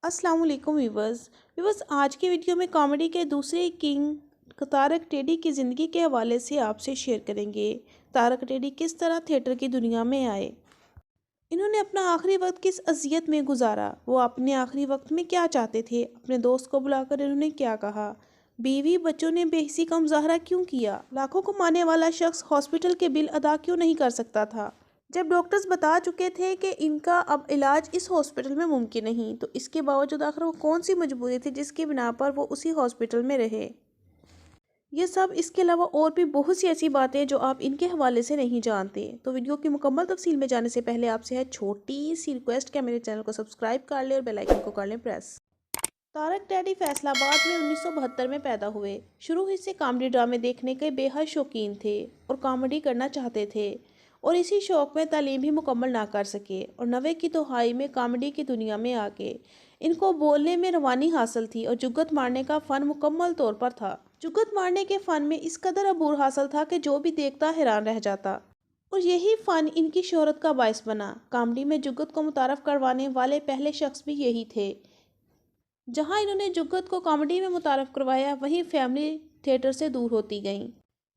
अस्सलाम वालेकुम व्यूवर्स आज की वीडियो में कॉमेडी के दूसरे किंग तारक टेडी की ज़िंदगी के हवाले से आपसे शेयर करेंगे। तारक टेडी किस तरह थिएटर की दुनिया में आए, इन्होंने अपना आखिरी वक्त किस अजियत में गुजारा, वो अपने आखिरी वक्त में क्या चाहते थे, अपने दोस्त को बुलाकर इन्होंने क्या कहा, बीवी बच्चों ने बेहिसी का मुजाहरा क्यों किया, लाखों कमाने वाला शख्स हॉस्पिटल के बिल अदा क्यों नहीं कर सकता था जब डॉक्टर्स बता चुके थे कि इनका अब इलाज इस हॉस्पिटल में मुमकिन नहीं। तो इसके बावजूद आखिर वो कौन सी मजबूरी थी जिसकी बिना पर वो उसी हॉस्पिटल में रहे। ये सब इसके अलावा और भी बहुत सी ऐसी बातें जो आप इनके हवाले से नहीं जानते। तो वीडियो की मुकम्मल तफसील में जाने से पहले आपसे है छोटी सी रिक्वेस्ट कि मेरे चैनल को सब्सक्राइब कर लें और बेल आइकन को कर लें प्रेस। तारक टेडी फैसलाबाद में 1972 में पैदा हुए। शुरू ही से कॉमेडी ड्रामे देखने के बेहद शौकीन थे और कॉमेडी करना चाहते थे और इसी शौक में तालीम भी मुकम्मल ना कर सके और 90 की दहाई में कॉमेडी की दुनिया में आके इनको बोलने में रवानी हासिल थी और जुगत मारने का फ़न मुकम्मल तौर पर था। जुगत मारने के फ़न में इस कदर अबूर हासिल था कि जो भी देखता हैरान रह जाता और यही फ़न इनकी शोहरत का बायस बना। कॉमेडी में जुगत को मुतारफ़ करवाने वाले पहले शख्स भी यही थे। जहां इन्होंने जुगत को कॉमेडी में मुतारफ़ करवाया वहीं फैमिली थिएटर से दूर होती गईं,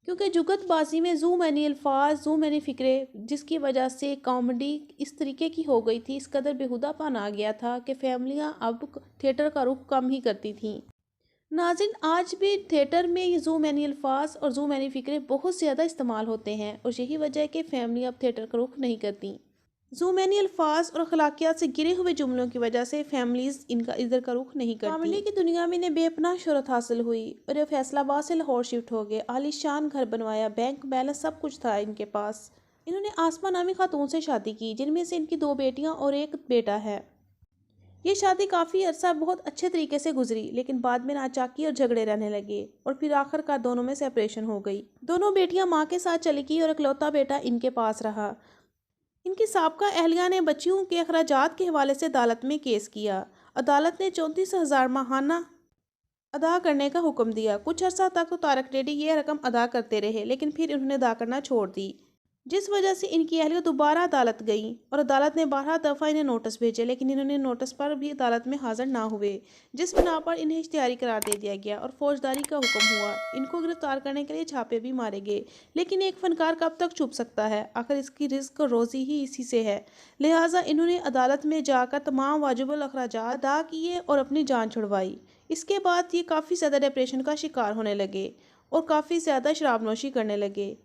क्योंकि जुगत बाजी में जू मैनी अल्फाज जू मैनी फ़िक्रे जिसकी वजह से कॉमेडी इस तरीके की हो गई थी, इस कदर बेहुदापन आ गया था कि फैमिलियां अब थिएटर का रुख कम ही करती थीं। नाज़रीन, आज भी थिएटर में ये जू मैनी अल्फाज और जू मैनी फ़िक्रे बहुत ज़्यादा इस्तेमाल होते हैं और यही वजह है कि फैमिली अब थिएटर का रुख नहीं करती। ज़ूमैनी अल्फाज और अखलाकियात से गिरे हुए जुमलों की वजह से फैमिलीज़ इनका इधर का रुख नहीं करती। कॉमेडी की दुनिया में इन्हें बेपनाह शोहरत हासिल हुई और ये फैसलाबाद से लाहौर शिफ्ट हो गए। आलीशान घर बनवाया, बैंक बैलेंस सब कुछ था इनके पास। इन्होंने आसमा नामी खातून से शादी की जिनमें से इनकी 2 बेटियां और 1 बेटा है। ये शादी काफ़ी अरसा बहुत अच्छे तरीके से गुजरी, लेकिन बाद में नाचाकी और झगड़े रहने लगे और फिर आखिरकार दोनों में सेपरेशन हो गई। दोनों बेटियां माँ के साथ चली गई और इकलौता बेटा इनके पास रहा। इनकी साबका अहलिया ने बच्चियों के अखराजात के हवाले से अदालत में केस किया। अदालत ने 34,000 माहाना अदा करने का हुक्म दिया। कुछ अर्सा तक तो तारक टेडी ये रकम अदा करते रहे, लेकिन फिर इन्होंने अदा करना छोड़ दी, जिस वजह से इनकी अहलिया दोबारा अदालत गई और अदालत ने 12 दफ़ा इन्हें नोटिस भेजे, लेकिन इन्होंने नोटिस पर भी अदालत में हाजिर ना हुए, जिस बिना पर इन्हें इख्तियारी करार दे दिया गया और फौजदारी का हुक्म हुआ। इनको गिरफ्तार करने के लिए छापे भी मारे गए, लेकिन एक फनकार कब तक छुप सकता है, आखिर इसकी रिस्क और रोज़ी ही इसी से है। लिहाजा इन्होंने अदालत में जाकर तमाम वाजिबुल अखराजात अदा किए और अपनी जान छुड़वाई। इसके बाद ये काफ़ी ज़्यादा डिप्रेशन का शिकार होने लगे और काफ़ी ज़्यादा शराब नोशी करने लगे।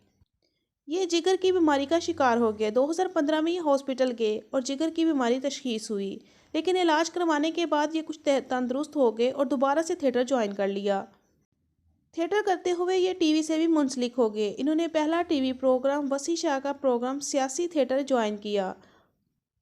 ये जिगर की बीमारी का शिकार हो गए। 2015 में ये हॉस्पिटल गए और जिगर की बीमारी तशखीस हुई, लेकिन इलाज करवाने के बाद ये कुछ तंदुरुस्त हो गए और दोबारा से थिएटर ज्वाइन कर लिया। थिएटर करते हुए ये टीवी से भी मुंसलिक हो गए। इन्होंने पहला टीवी प्रोग्राम वसी शाह का प्रोग्राम सियासी थिएटर ज्वाइन किया।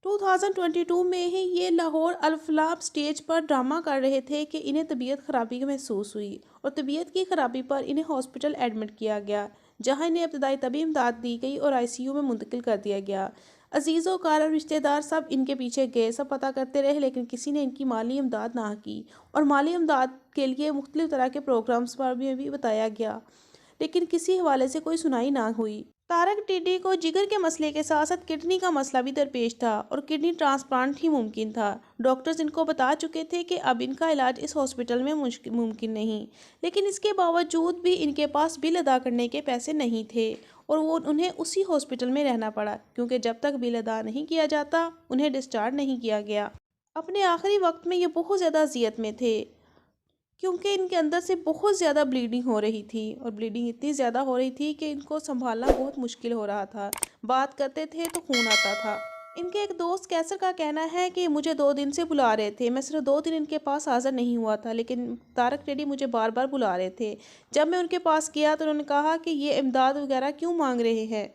2022 में ही ये लाहौर अल्फलाब स्टेज पर ड्रामा कर रहे थे कि इन्हें तबीयत खराबी महसूस हुई और तबीयत की खराबी पर इन्हें हॉस्पिटल एडमिट किया गया, जहां इन्हें इब्तदाई तबी इमदाद दी गई और आईसीयू में मुंतकिल कर दिया गया। अजीज़ों कार और रिश्तेदार सब इनके पीछे गए, सब पता करते रहे, लेकिन किसी ने इनकी माली इमदाद ना की और माली इमदाद के लिए मुख्तलिफ तरह के प्रोग्राम्स पर भी बताया गया, लेकिन किसी हवाले से कोई सुनाई ना हुई। तारक टेडी को जिगर के मसले के साथ साथ किडनी का मसला भी दरपेश था और किडनी ट्रांसप्लांट ही मुमकिन था। डॉक्टर्स इनको बता चुके थे कि अब इनका इलाज इस हॉस्पिटल में मुमकिन नहीं, लेकिन इसके बावजूद भी इनके पास बिल अदा करने के पैसे नहीं थे और उन्हें उसी हॉस्पिटल में रहना पड़ा, क्योंकि जब तक बिल अदा नहीं किया जाता उन्हें डिस्चार्ज नहीं किया गया। अपने आखिरी वक्त में ये बहुत ज़्यादा अजियत में थे, क्योंकि इनके अंदर से बहुत ज़्यादा ब्लीडिंग हो रही थी और ब्लीडिंग इतनी ज़्यादा हो रही थी कि इनको संभालना बहुत मुश्किल हो रहा था। बात करते थे तो खून आता था। इनके एक दोस्त कैसर का कहना है कि मुझे 2 दिन से बुला रहे थे, मैं सिर्फ 2 दिन इनके पास हाज़िर नहीं हुआ था, लेकिन तारक टेडी मुझे बार बार बुला रहे थे। जब मैं उनके पास गया तो उन्होंने कहा कि ये इमदाद वगैरह क्यों मांग रहे हैं,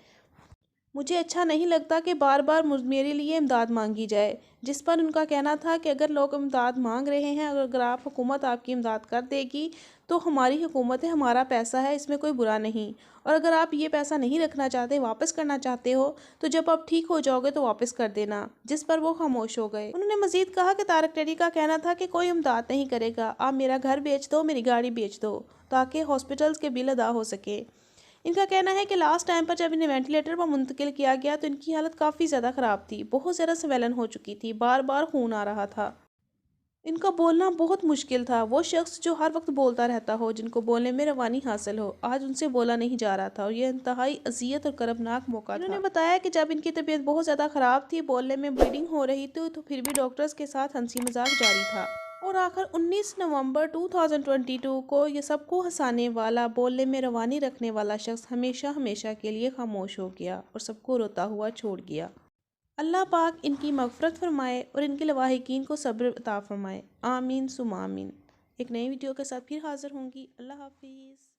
मुझे अच्छा नहीं लगता कि बार बार मेरे लिए इमदाद मांगी जाए। जिस पर उनका कहना था कि अगर लोग इमदाद मांग रहे हैं, अगर आप हुकूमत आपकी इमदाद कर देगी तो हमारी हुकूमत है, हमारा पैसा है, इसमें कोई बुरा नहीं, और अगर आप ये पैसा नहीं रखना चाहते, वापस करना चाहते हो, तो जब आप ठीक हो जाओगे तो वापस कर देना। जिस पर वो खामोश हो गए। उन्होंने मजीद कहा कि तारक टेडी का कहना था कि कोई इमदाद नहीं करेगा, आप मेरा घर बेच दो, मेरी गाड़ी बेच दो, ताकि हॉस्पिटल्स के बिल अदा हो सके। इनका कहना है कि लास्ट टाइम पर जब इन्हें वेंटिलेटर पर मुंतकिल किया गया तो इनकी हालत काफ़ी ज़्यादा ख़राब थी, बहुत ज़्यादा स्वेलन हो चुकी थी, बार बार खून आ रहा था। ان کا بولنا بہت مشکل تھا۔ وہ شخص جو ہر وقت بولتا رہتا ہو، جن کو بولنے میں روانی حاصل ہو، آج ان سے بولا نہیں جا رہا تھا اور یہ انتہائی اذیت اور کربناک موقع تھا۔ انہوں نے بتایا کہ جب ان کی طبیعت بہت زیادہ خراب تھی، بولنے میں بلیڈنگ ہو رہی تھی، تو پھر بھی ڈاکٹرز کے ساتھ ہنسی مذاق جاری تھا۔ اور آخر 19 نومبر 2022 کو یہ سب کو ہنسانے والا، بولنے میں روانی رکھنے والا شخص ہمیشہ ہمیشہ کے لیے خاموش ہو گیا اور سب کو روتا ہوا چھوڑ گیا۔ اللہ پاک ان کی مغفرت فرمائے اور ان کے لواحقین کو صبر عطا فرمائے، آمین ثم آمین۔ ایک نئی ویڈیو کے ساتھ پھر حاضر ہوں گی۔ اللہ حافظ۔